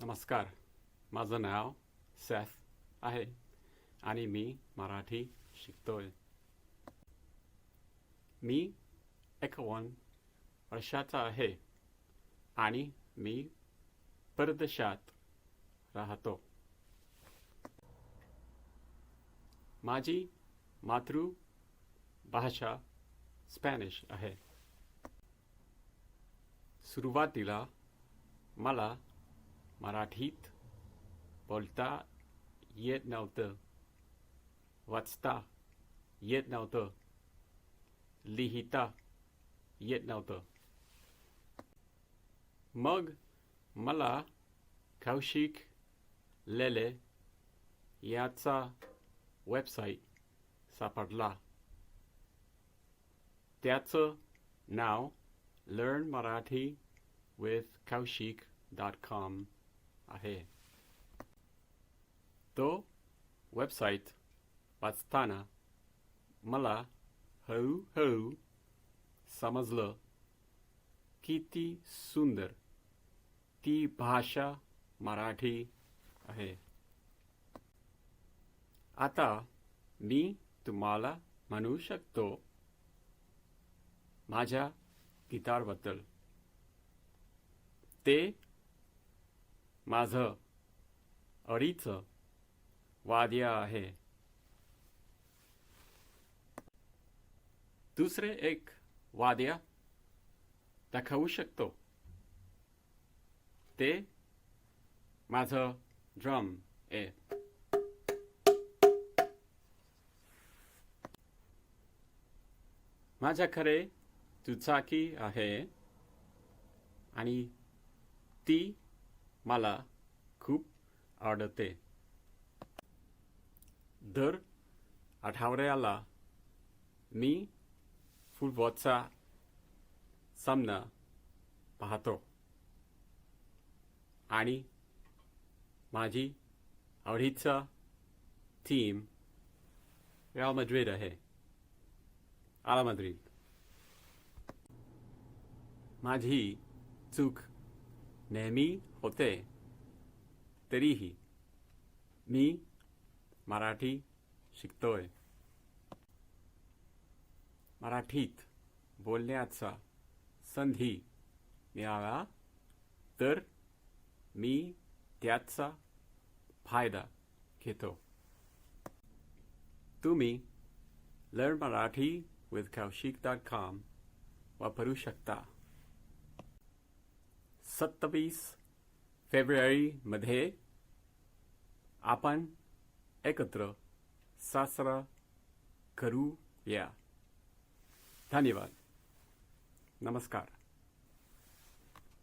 नमस्कार. माझं नाव सॅफ आहे आणि मी मराठी शिकतोय. मी 51 वर्षाचा आहे आणि मी परदेशात राहतो. माझी मातृभाषा स्पॅनिश आहे. सुरुवातीला मला मराठीत बोलता येत नव्हतं, वाचता येत नव्हतं, लिहिता येत नव्हतं. मग मला कौशिक लेले याचा वेबसाईट सापडला. त्याचं नाव learnmarathi.com आहे. तो वेबसाईट वाचताना मला हळूहळू समजलं किती सुंदर ती भाषा मराठी आहे. आता मी तुम्हाला म्हणू शकतो माझ्या गिटारबद्दल. ते माझं आवडीचं वाद्य आहे. दुसरे एक वाद्य दाखवू शकतो. ते माझं ड्रम आहे. माझ्याकडे दुचाकी आहे आणि ती मला खूप आवडते. दर आठवड्याला मी फुटबॉलचा सामना पाहतो आणि माझी आवडीचा टीम रिअल माद्रिद आहे. आला माद्रिद. माझी चूक नेहमी होते, तरीही मी मराठी शिकतोय. मराठीत बोलण्याचा संधी मिळाला तर मी त्याचा फायदा घेतो. तुम्ही learnmarathi.com वापरू शकता. 27 फेब्रुवारीमध्ये आपण एकत्र साजरा करूया. धन्यवाद. नमस्कार.